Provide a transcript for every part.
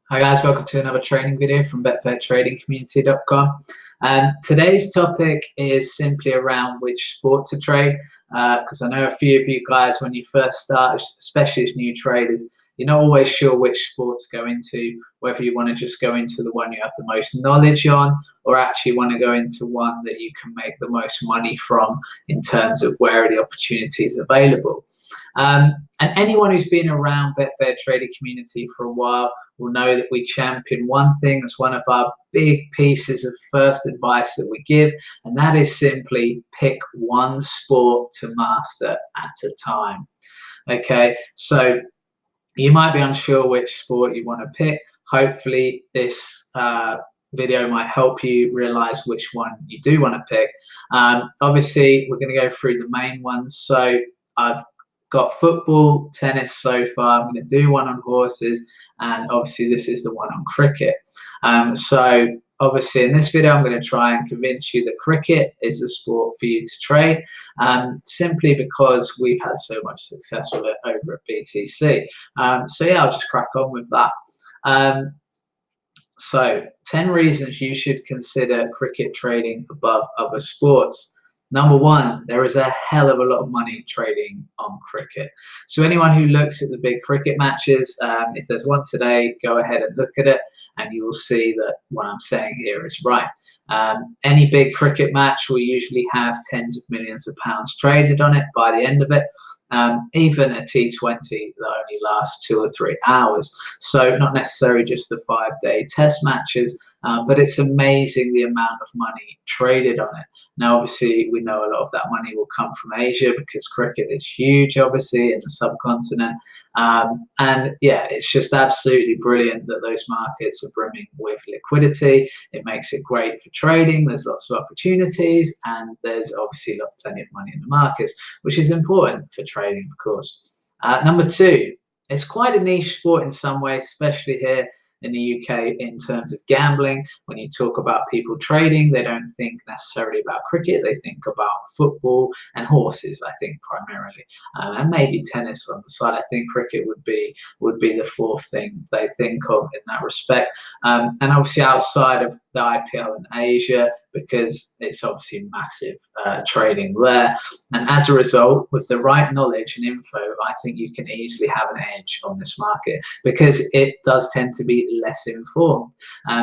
Hi guys, welcome to another training video from betfairtradingcommunity.com. Today's topic is simply around which sport to trade, because I know a few of you guys, when you first start, especially as new traders, you're not always sure which sport to go into, whether you want to just go into the one you have the most knowledge on, or actually want to go into one that you can make the most money from in terms of where are the opportunities available. And anyone who's been around Betfair Trading Community for a while will know that we champion one thing as one of our big pieces of first advice that we give, and that is simply pick one sport to master at a time. Okay, so you might be unsure which sport you want to pick. Hopefully this video might help you realize which one you do want to pick. Obviously, we're going to go through the main ones. So I've got football, tennis so far. I'm going to do one on horses, and obviously this is the one on cricket. So obviously in this video I'm going to try and convince you that cricket is a sport for you to trade, simply because we've had so much success with it over at BTC. So yeah, I'll just crack on with that. So 10 reasons you should consider cricket trading above other sports. Number one, there is a hell of a lot of money trading on cricket. So anyone who looks at the big cricket matches, if there's one today, go ahead and look at it, and you will see that what I'm saying here is right. Any big cricket match will usually have tens of millions of pounds traded on it by the end of it. Even a T20 that only lasts 2 or 3 hours. So not necessarily just the 5-day test matches, but it's amazing the amount of money traded on it. Now, obviously, we know a lot of that money will come from Asia because cricket is huge, obviously, in the subcontinent. And yeah, it's just absolutely brilliant that those markets are brimming with liquidity. It makes it great for trading. There's lots of opportunities, and there's obviously plenty of money in the markets, which is important for trading, of course. Number two, it's quite a niche sport in some ways, especially here in the UK in terms of gambling. When you talk about people trading, they don't think necessarily about cricket, they think about football and horses, I think, primarily, and maybe tennis on the side. I think cricket would be the fourth thing they think of in that respect. And obviously outside of the IPL in Asia, because it's obviously massive trading there. And as a result, with the right knowledge and info, I think you can easily have an edge on this market, because it does tend to be less informed,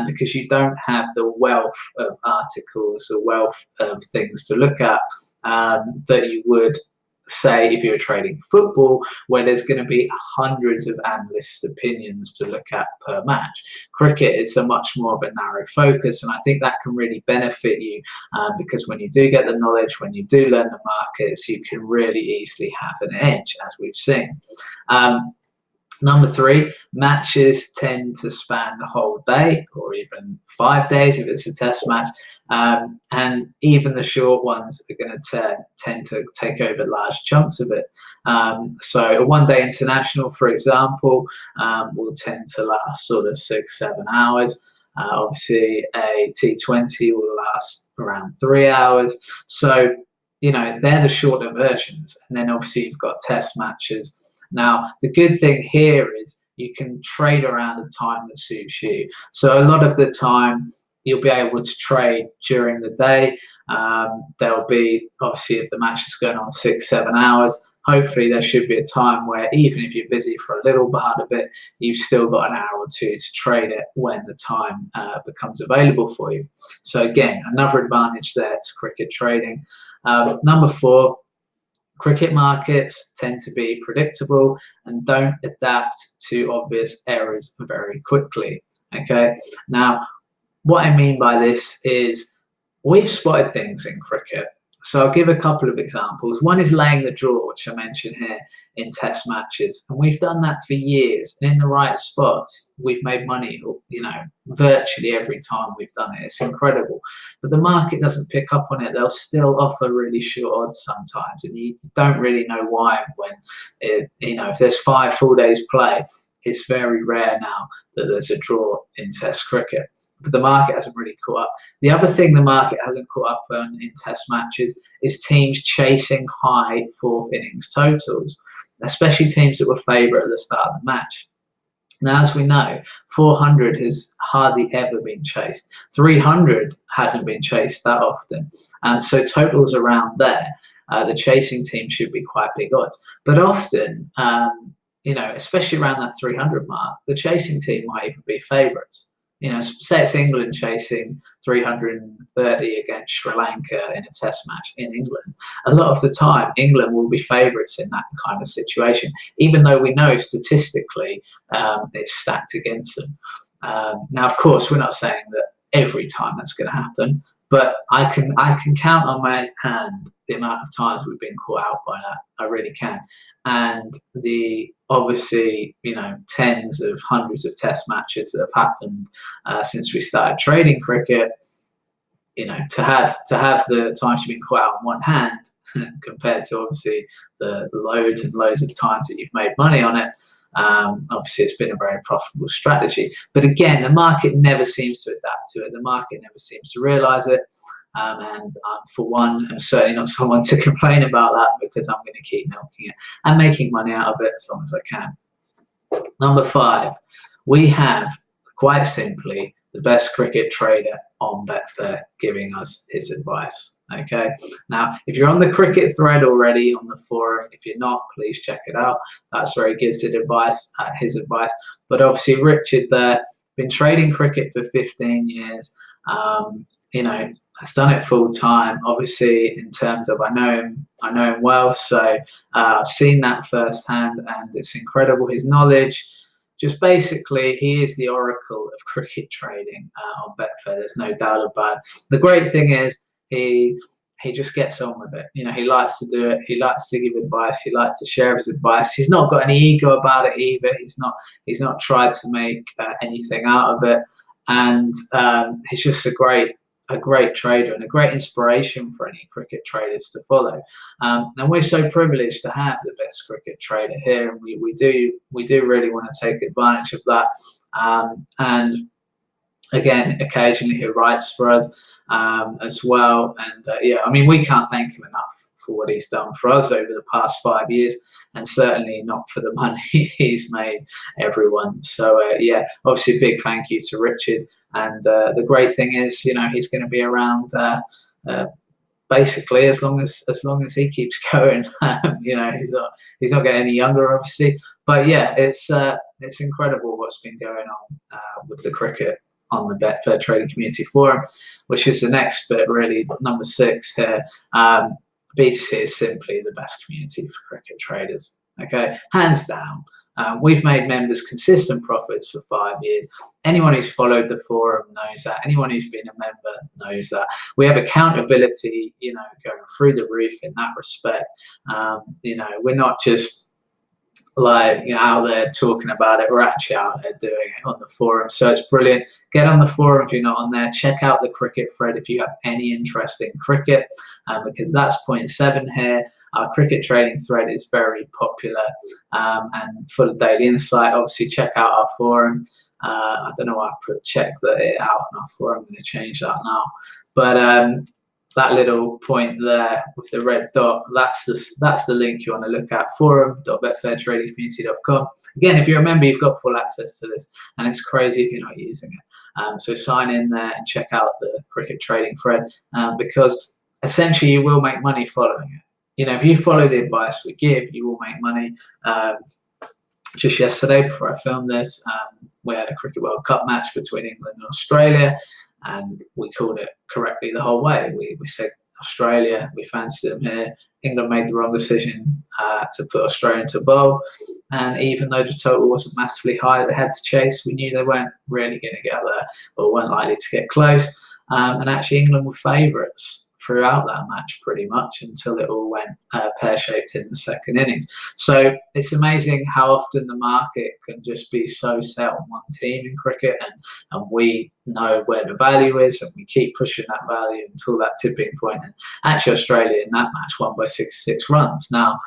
because you don't have the wealth of articles, the wealth of things to look at that you would say if you're trading football, where there's going to be hundreds of analysts' opinions to look at per match. Cricket is a much more of a narrow focus, and I think that can really benefit you, because when you do get the knowledge, when you do learn the markets, you can really easily have an edge, as we've seen. Number three, matches tend to span the whole day, or even 5 days if it's a test match, and even the short ones are going to tend to take over large chunks of it. So a one-day international, for example, will tend to last sort of 6-7 hours. Obviously, a T20 will last around 3 hours. So, you know, they're the shorter versions. And then obviously you've got test matches. Now, the good thing here is you can trade around the time that suits you. So a lot of the time, you'll be able to trade during the day. There'll be, obviously, if the match is going on 6-7 hours, hopefully there should be a time where even if you're busy for a little part of it, you've still got an hour or two to trade it when the time becomes available for you. So again, another advantage there to cricket trading. Number four, cricket markets tend to be predictable and don't adapt to obvious errors very quickly. Okay, now what I mean by this is we've spotted things in cricket. So I'll give a couple of examples. One is laying the draw, which I mentioned here in test matches. And we've done that for years. And in the right spots, we've made money, you know, virtually every time we've done it. It's incredible. But the market doesn't pick up on it. They'll still offer really short odds sometimes. And you don't really know why when, you know, if there's 5 full days play, it's very rare now that there's a draw in test cricket. But the market hasn't really caught up. The other thing the market hasn't caught up on in test matches is teams chasing high 4th innings totals, especially teams that were favourite at the start of the match. Now, as we know, 400 has hardly ever been chased. 300 hasn't been chased that often. And so totals around there, the chasing team should be quite big odds. But often, you know, especially around that 300 mark, the chasing team might even be favourites. You know, say it's England chasing 330 against Sri Lanka in a test match in England. A lot of the time, England will be favourites in that kind of situation, even though we know statistically it's stacked against them. Now, of course, we're not saying that every time that's going to happen, but I can count on my hand the amount of times we've been caught out by that. I really can. And the obviously, you know, tens of hundreds of test matches that have happened since we started trading cricket, you know, to have the times you've been caught out on one hand compared to obviously the loads and loads of times that you've made money on it, obviously it's been a very profitable strategy. But again, the market never seems to adapt to it. The market never seems to realize it. And for one, I'm certainly not someone to complain about that, because I'm going to keep milking it and making money out of it as long as I can. Number 5, we have, quite simply, the best cricket trader on Betfair giving us his advice. Okay, now if you're on the cricket thread already on the forum, if you're not, please check it out. That's where he gives his advice. But obviously, Richard there, been trading cricket for 15 years. You know, has done it full time. Obviously, in terms of I know him well, so I've seen that firsthand, and it's incredible his knowledge. Just basically, he is the oracle of cricket trading on Betfair. There's no doubt about it. The great thing is he just gets on with it. You know, he likes to do it. He likes to give advice. He likes to share his advice. He's not got any ego about it either. He's not tried to make anything out of it, and he's just a great trader and a great inspiration for any cricket traders to follow. And we're so privileged to have the best cricket trader here, and we do really want to take advantage of that. And again, occasionally he writes for us as well. And yeah, I mean, we can't thank him enough for what he's done for us over the past 5 years, and certainly not for the money he's made everyone. So yeah, obviously a big thank you to Richard. And the great thing is, you know, he's going to be around basically as long as he keeps going. You know, he's not getting any younger, obviously. But yeah, it's incredible what's been going on with the cricket on the Betfair Trading Community Forum, which is the next bit, really, number 6 here. BTC is simply the best community for cricket traders. Okay, hands down. We've made members consistent profits for 5 years. Anyone who's followed the forum knows that. Anyone who's been a member knows that. We have accountability, you know, going through the roof in that respect. You know, we're not just like, you know, out there talking about it. We're actually out there doing it on the forum. So it's brilliant. Get on the forum if you're not on there. Check out the cricket thread if you have any interest in cricket, because that's point 7 here. Our cricket trading thread is very popular and full of daily insight. Obviously, check out our forum. I don't know why I put check it out on our forum. I'm going to change that now. But that little point there with the red dot, that's the link you want to look at, forum.betfairtradingcommunity.com. Again, if you're a member, you've got full access to this, and it's crazy if you're not using it. So sign in there and check out the cricket trading thread, because essentially you will make money following it. You know, if you follow the advice we give, you will make money. Just yesterday, before I filmed this, we had a Cricket World Cup match between England and Australia, and we called it correctly the whole way. We said Australia, we fancied them here. England made the wrong decision to put Australia into bowl, and even though the total wasn't massively high, they had to chase. We knew they weren't really going to get there, or weren't likely to get close. And actually, England were favourites throughout that match pretty much until it all went pear-shaped in the second innings. So it's amazing how often the market can just be so set on one team in cricket, and we know where the value is, and we keep pushing that value until that tipping point. And actually, Australia in that match won by 66 runs. Now,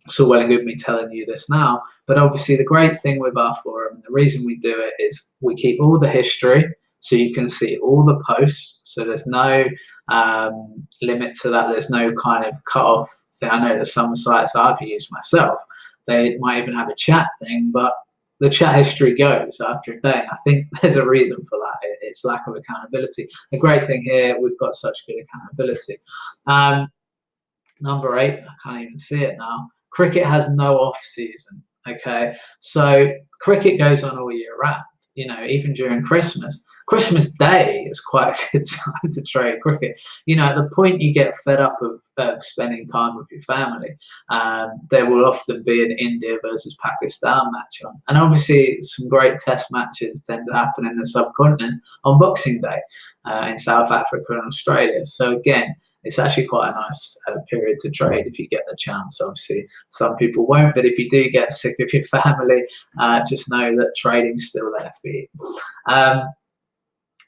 it's all well and good me telling you this now, but obviously the great thing with our forum, and the reason we do it, is we keep all the history, so you can see all the posts. So there's no limit to that. There's no kind of cut-off thing. I know that some sites I've used myself, they might even have a chat thing, but the chat history goes after a day. And I think there's a reason for that. It's lack of accountability. The great thing here, we've got such good accountability. Number 8, I can't even see it now. Cricket has no off season. Okay, so cricket goes on all year round. You know, even during Christmas. Christmas Day is quite a good time to trade cricket. You know, at the point you get fed up of spending time with your family, there will often be an India versus Pakistan match on. And obviously, some great test matches tend to happen in the subcontinent on Boxing Day in South Africa and Australia. So again, it's actually quite a nice period to trade if you get the chance. Obviously, some people won't, but if you do get sick of your family, just know that trading's still there for you.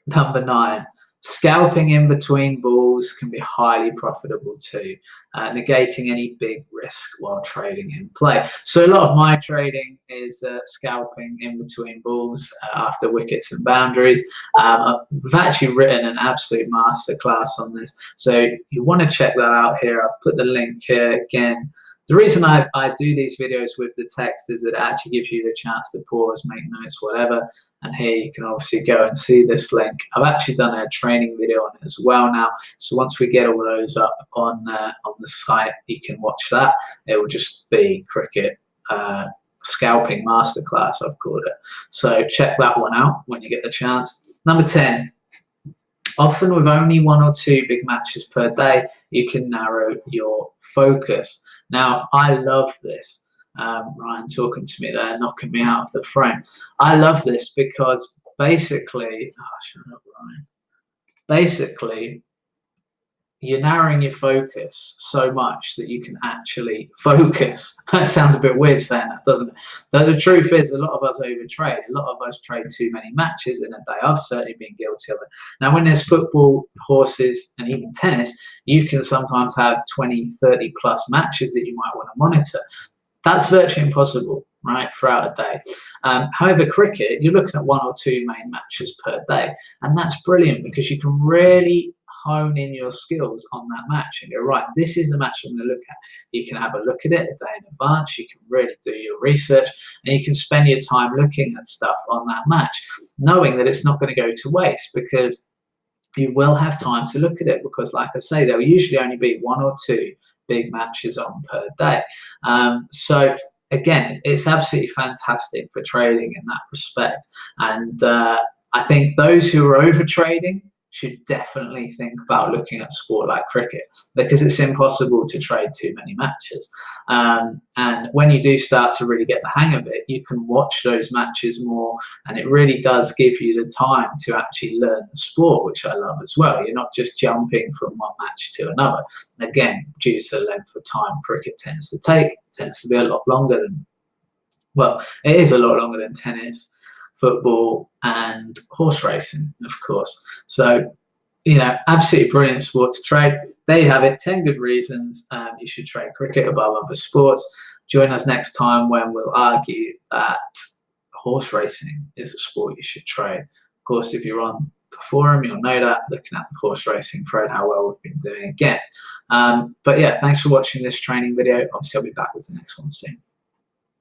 Number 9, scalping in between balls can be highly profitable too, negating any big risk while trading in play. So a lot of my trading is scalping in between balls after wickets and boundaries. I've actually written an absolute masterclass on this, so you want to check that out here. I've put the link here again. The reason I do these videos with the text is that it actually gives you the chance to pause, make notes, whatever. And here you can obviously go and see this link. I've actually done a training video on it as well now. So once we get all those up on the site, you can watch that. It will just be cricket scalping masterclass, I've called it. So check that one out when you get the chance. Number 10. Often with only 1 or 2 big matches per day, you can narrow your focus. Now, I love this. Ryan talking to me there, knocking me out of the frame. I love this because basically, shut up, Ryan. Basically, you're narrowing your focus so much that you can actually focus. That sounds a bit weird saying that, doesn't it? But the truth is, a lot of us overtrade. A lot of us trade too many matches in a day. I've certainly been guilty of it. Now, when there's football, horses, and even tennis, you can sometimes have 20, 30 plus matches that you might want to monitor. That's virtually impossible, right, throughout a day. However, cricket, you're looking at 1 or 2 main matches per day. And that's brilliant because you can really hone in your skills on that match and go, right, this is the match I'm going to look at. You can have a look at it a day in advance. You can really do your research and you can spend your time looking at stuff on that match, knowing that it's not going to go to waste because you will have time to look at it because, like I say, there'll usually only be 1 or 2 big matches on per day. So again, it's absolutely fantastic for trading in that respect. And I think those who are over trading should definitely think about looking at sport like cricket because it's impossible to trade too many matches. And when you do start to really get the hang of it, you can watch those matches more and it really does give you the time to actually learn the sport, which I love as well. You're not just jumping from one match to another. Again, due to the length of time cricket tends to take, it tends to be a lot longer than, well, it is a lot longer than tennis, football and horse racing, of course. So, you know, absolutely brilliant sport to trade. There you have it, 10 good reasons you should trade cricket above other sports. Join us next time when we'll argue that horse racing is a sport you should trade. Of course, if you're on the forum, you'll know that, looking at the horse racing thread, how well we've been doing again. But yeah, thanks for watching this training video. Obviously, I'll be back with the next one soon.